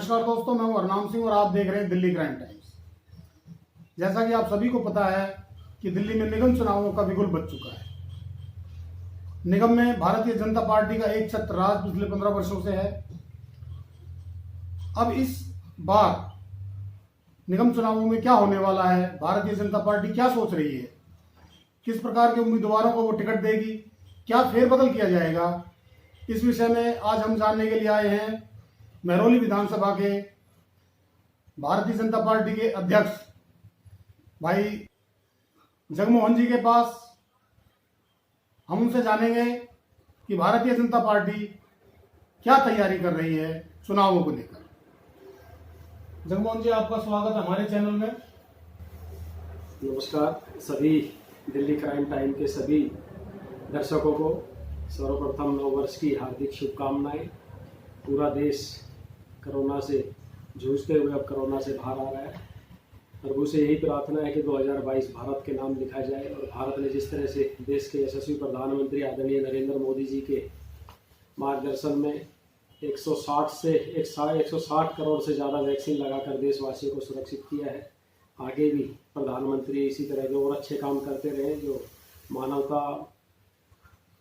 नमस्कार दोस्तों, मैं हूं हरनाम सिंह और आप देख रहे हैं दिल्ली क्राइम टाइम्स। जैसा कि आप सभी को पता है कि दिल्ली में निगम चुनावों का बिगुल बज चुका है। निगम में भारतीय जनता पार्टी का एक छत्र राज पिछले 15 वर्षों से है। अब इस बार निगम चुनावों में क्या होने वाला है, भारतीय जनता पार्टी क्या सोच रही है, किस प्रकार के उम्मीदवारों को वो टिकट देगी, क्या फेरबदल किया जाएगा, इस विषय में आज हम जानने के लिए आए हैं महरौली विधानसभा के भारतीय जनता पार्टी के अध्यक्ष भाई जगमोहन जी के पास। हम उनसे जानेंगे कि भारतीय जनता पार्टी क्या तैयारी कर रही है चुनावों को लेकर। जगमोहन जी, आपका स्वागत है हमारे चैनल में। नमस्कार सभी दिल्ली क्राइम टाइम के सभी दर्शकों को सर्वप्रथम नव वर्ष की हार्दिक शुभकामनाएं। पूरा देश कोरोना से जूझते हुए अब कोरोना से बाहर आ रहा है। प्रभु से यही प्रार्थना है कि 2022 भारत के नाम लिखा जाए और भारत ने जिस तरह से देश के यशस्वी प्रधानमंत्री आदरणीय नरेंद्र मोदी जी के मार्गदर्शन में 160 करोड़ से ज़्यादा वैक्सीन लगाकर देशवासियों को सुरक्षित किया है, आगे भी प्रधानमंत्री इसी तरह के और अच्छे काम करते रहे जो मानवता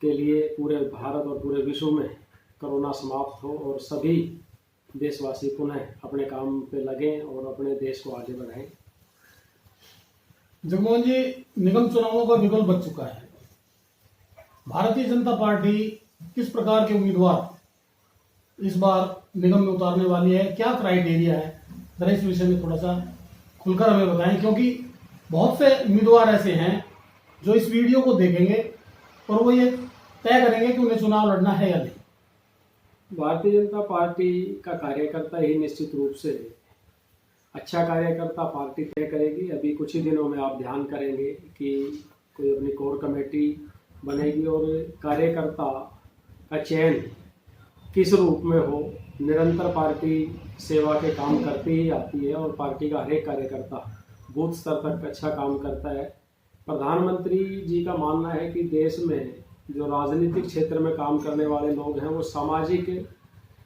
के लिए पूरे भारत और पूरे विश्व में कोरोना समाप्त हो और सभी देशवासी पुनः अपने काम पे लगें और अपने देश को आगे बढ़ाएं। जगमोहन जी, निगम चुनावों का बिगुल बज चुका है। भारतीय जनता पार्टी किस प्रकार के उम्मीदवार इस बार निगम में उतारने वाली है, क्या क्राइटेरिया है, जरा इस विषय में थोड़ा सा खुलकर हमें बताएं, क्योंकि बहुत से उम्मीदवार ऐसे हैं जो इस वीडियो को देखेंगे और वो ये तय करेंगे कि उन्हें चुनाव लड़ना है या नहीं। भारतीय जनता पार्टी का कार्यकर्ता ही निश्चित रूप से अच्छा कार्यकर्ता पार्टी तय करेगी। अभी कुछ ही दिनों में आप ध्यान करेंगे कि कोई अपनी कोर कमेटी बनेगी और कार्यकर्ता का चयन किस रूप में हो। निरंतर पार्टी सेवा के काम करती ही आती है और पार्टी का हर एक कार्यकर्ता बूथ स्तर तक अच्छा काम करता है। प्रधानमंत्री जी का मानना है कि देश में जो राजनीतिक क्षेत्र में काम करने वाले लोग हैं वो सामाजिक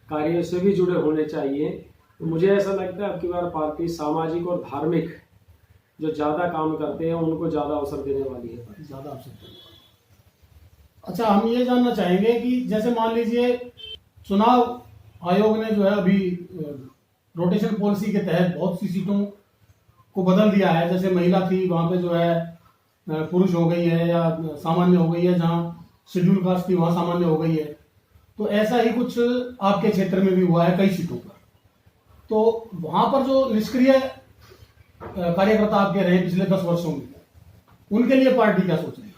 कार्यों से भी जुड़े होने चाहिए। तो मुझे ऐसा लगता है अब की बार पार्टी सामाजिक और धार्मिक जो ज़्यादा काम करते हैं उनको ज़्यादा अवसर देने वाली है। ज़्यादा अवसर देने वाली। अच्छा, हम ये जानना चाहेंगे कि जैसे मान लीजिए चुनाव आयोग ने जो है अभी रोटेशन पॉलिसी के तहत बहुत सी सीटों को बदल दिया है। जैसे महिला थी वहाँ पे जो है पुरुष हो गई है या सामान्य हो गई है, जहाँ शेड्यूल कास्ट थी वहाँ सामान्य हो गई है। तो ऐसा ही कुछ आपके क्षेत्र में भी हुआ है कई सीटों पर। तो वहाँ पर जो निष्क्रिय कार्यकर्ता आपके रहे पिछले 10 वर्षों में, उनके लिए पार्टी क्या सोच रही है?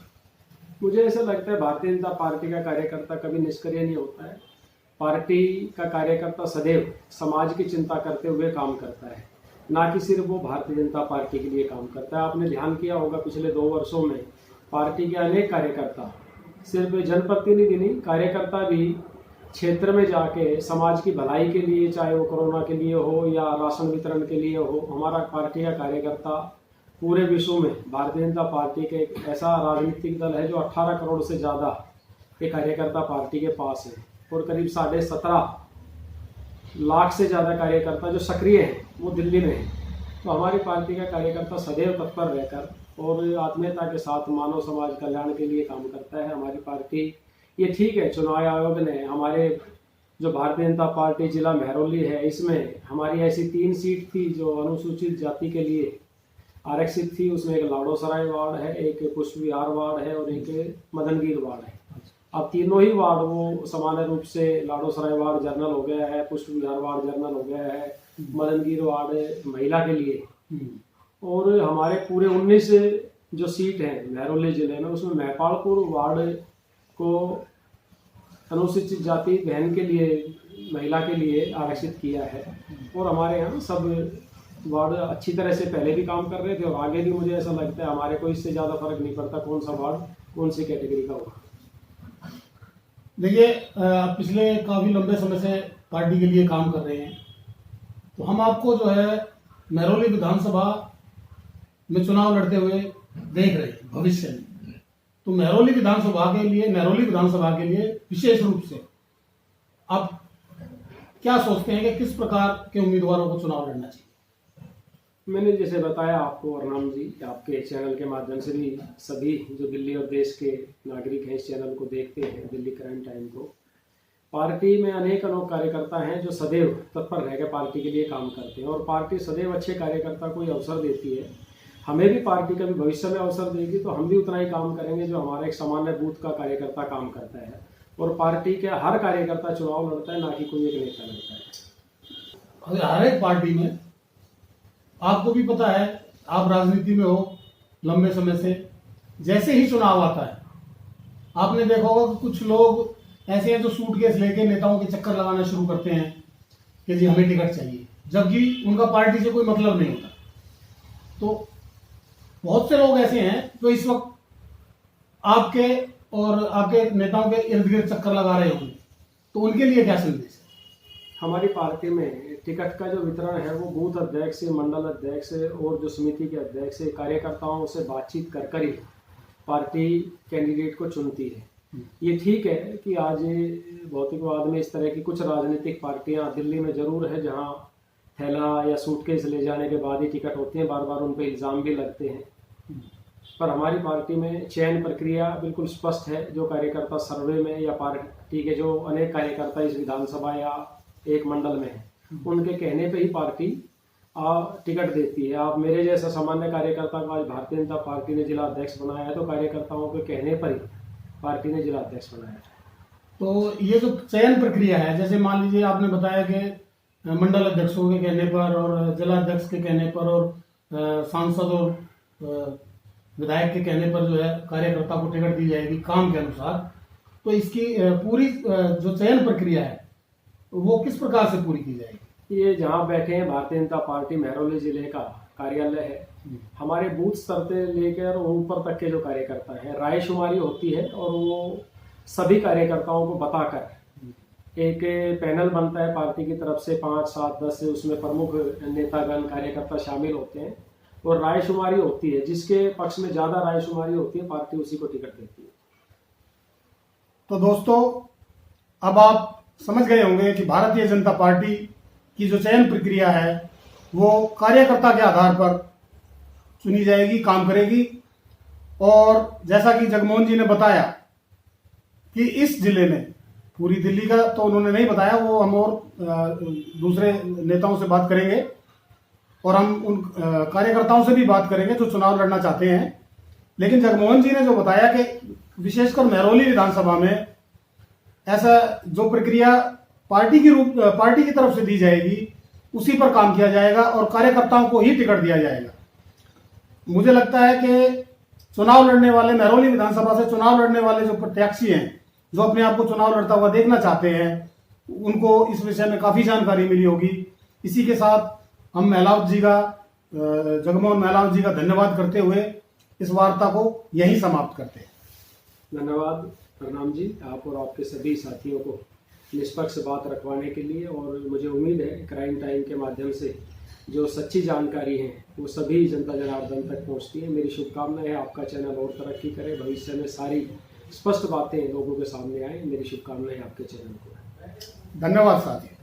मुझे ऐसा लगता है भारतीय जनता पार्टी का कार्यकर्ता कभी निष्क्रिय नहीं होता है। पार्टी का कार्यकर्ता सदैव समाज की चिंता करते हुए काम करता है, ना कि सिर्फ वो भारतीय जनता पार्टी के लिए काम करता है। आपने ध्यान किया होगा पिछले 2 वर्षों में पार्टी के अनेक कार्यकर्ता, सिर्फ जनप्रतिनिधि नहीं, कार्यकर्ता भी क्षेत्र में जाके समाज की भलाई के लिए, चाहे वो कोरोना के लिए हो या राशन वितरण के लिए हो, हमारा पार्टी का कार्यकर्ता पूरे विश्व में भारतीय जनता पार्टी के एक ऐसा राजनीतिक दल है जो 18 करोड़ से ज़्यादा के कार्यकर्ता पार्टी के पास है और करीब 17.5 लाख से ज़्यादा कार्यकर्ता जो सक्रिय हैं वो दिल्ली में हैं। तो हमारी पार्टी का कार्यकर्ता सदैव तत्पर रहकर और आत्मीयता के साथ मानव समाज कल्याण के लिए काम करता है। हमारी पार्टी, ये ठीक है चुनाव आयोग ने हमारे जो भारतीय जनता पार्टी जिला महरौली है इसमें हमारी ऐसी 3 सीट थी जो अनुसूचित जाति के लिए आरक्षित थी। उसमें एक लाडोसराय वार्ड है, एक पुष्प विहार वार्ड है और एक मदनगीर वार्ड है। अब तीनों ही वार्ड वो सामान्य रूप से लाडोसराय वार्ड जर्नल हो गया है, पुष्प विहार वार्ड जर्नल हो गया है, मदनगीर वार्ड महिला के लिए। और हमारे पूरे 19 जो सीट हैं महरौली जिले में उसमें महपालपुर वार्ड को अनुसूचित जाति बहन के लिए, महिला के लिए आरक्षित किया है। और हमारे यहाँ सब वार्ड अच्छी तरह से पहले भी काम कर रहे थे और आगे भी मुझे ऐसा लगता है हमारे को इससे ज़्यादा फर्क नहीं पड़ता कौन सा वार्ड कौन सी कैटेगरी का होगा। देखिए, पिछले काफ़ी लंबे समय से पार्टी के लिए काम कर रहे हैं, तो हम आपको जो है महरौली विधानसभा में चुनाव लड़ते हुए देख रहे हैं भविष्य में। तो महरौली विधानसभा के लिए विशेष रूप से आप क्या सोचते हैं कि किस प्रकार के उम्मीदवारों को चुनाव लड़ना चाहिए? मैंने जैसे बताया आपको अर्नाम जी, आपके चैनल के माध्यम से भी सभी जो दिल्ली और देश के नागरिक हैं इस चैनल को देखते हैं, दिल्ली क्राइम टाइम को, पार्टी में अनेक कार्यकर्ता हैं जो सदैव तत्पर रहकर पार्टी के लिए काम करते हैं और पार्टी सदैव अच्छे कार्यकर्ता को अवसर देती है। हमें भी पार्टी कभी भविष्य में अवसर देगी तो हम भी उतना ही काम करेंगे जो हमारा एक सामान्य बूथ का कार्यकर्ता काम करता है। और पार्टी के हर कार्यकर्ता चुनाव लड़ता है, ना कि कोई एक नेता लड़ता है। हर एक पार्टी में, आपको भी पता है, आप राजनीति में हो लंबे समय से, जैसे ही चुनाव आता है आपने देखा होगा कि कुछ लोग ऐसे हैं जो सूटकेस लेके नेताओं के चक्कर लगाना शुरू करते हैं कि जी हमें टिकट चाहिए, जबकि उनका पार्टी से कोई मतलब नहीं होता। तो बहुत से लोग ऐसे हैं जो इस वक्त आपके और आपके नेताओं के इर्द गिर्द चक्कर लगा रहे होंगे, तो उनके लिए क्या संदेश है? हमारी पार्टी में टिकट का जो वितरण है वो बूथ अध्यक्ष, मंडल अध्यक्ष और जो समिति के अध्यक्ष कार्यकर्ताओं से बातचीत कर कर ही पार्टी कैंडिडेट को चुनती है। ये ठीक है कि आज भौतिकवाद में इस तरह की कुछ राजनीतिक पार्टियां दिल्ली में जरूर है जहां थैला या सूटकेस ले जाने के बाद ही टिकट होते हैं, बार बार उन पर इल्ज़ाम भी लगते हैं। पर हमारी पार्टी में चयन प्रक्रिया बिल्कुल स्पष्ट है। जो कार्यकर्ता सर्वे में या पार्टी के जो अनेक कार्यकर्ता इस विधानसभा या एक मंडल में है, उनके कहने पे ही पार्टी टिकट देती है। आप मेरे जैसा सामान्य कार्यकर्ता को आज भारतीय जनता पार्टी ने जिला अध्यक्ष बनाया है तो कार्यकर्ताओं के कहने पर ही पार्टी ने जिला अध्यक्ष बनाया है। तो ये जो चयन प्रक्रिया है, जैसे मान लीजिए आपने बताया कि मंडल अध्यक्षों के कहने पर और जिला अध्यक्ष के कहने पर और सांसद और विधायक के कहने पर जो है कार्यकर्ता को टिकट दी जाएगी काम के अनुसार, तो इसकी पूरी जो चयन प्रक्रिया है वो किस प्रकार से पूरी की जाएगी? ये जहाँ बैठे हैं भारतीय जनता पार्टी महरौली जिले का कार्यालय है। हमारे बूथ स्तर से लेकर ऊपर तक के जो कार्यकर्ता हैं, रायशुमारी होती है और वो सभी कार्यकर्ताओं को बताकर एक पैनल बनता है पार्टी की तरफ से, 5, 7, 10 से, उसमें प्रमुख नेतागण कार्यकर्ता शामिल होते हैं और रायशुमारी होती है। जिसके पक्ष में ज्यादा रायशुमारी होती है पार्टी उसी को टिकट देती है। तो दोस्तों, अब आप समझ गए होंगे कि भारतीय जनता पार्टी की जो चयन प्रक्रिया है वो कार्यकर्ता के आधार पर चुनी जाएगी, काम करेगी। और जैसा कि जगमोहन जी ने बताया कि इस जिले में, पूरी दिल्ली का तो उन्होंने नहीं बताया, वो हम और दूसरे नेताओं से बात करेंगे और हम उन कार्यकर्ताओं से भी बात करेंगे जो चुनाव लड़ना चाहते हैं। लेकिन जगमोहन जी ने जो बताया कि विशेषकर महरौली विधानसभा में ऐसा जो प्रक्रिया पार्टी की तरफ से दी जाएगी उसी पर काम किया जाएगा और कार्यकर्ताओं को ही टिकट दिया जाएगा। मुझे लगता है कि चुनाव लड़ने वाले, महरौली विधानसभा से चुनाव लड़ने वाले जो प्रत्याशी हैं, जो अपने आप को चुनाव लड़ता हुआ देखना चाहते हैं, उनको इस विषय में काफी जानकारी मिली होगी। इसी के साथ हम जगमोहन महलावत जी का धन्यवाद करते हुए इस वार्ता को यहीं समाप्त करते हैं। धन्यवाद प्रणाम जी, आप और आपके सभी साथियों को निष्पक्ष बात रखवाने के लिए। और मुझे उम्मीद है क्राइम टाइम के माध्यम से जो सच्ची जानकारी है वो सभी जनता जनार्दन तक पहुंचती है। मेरी शुभकामनाएं है आपका चैनल और तरक्की करे, भविष्य में सारी स्पष्ट बातें लोगों के सामने आए। मेरी शुभकामनाएं आपके चैनल को। धन्यवाद साथी।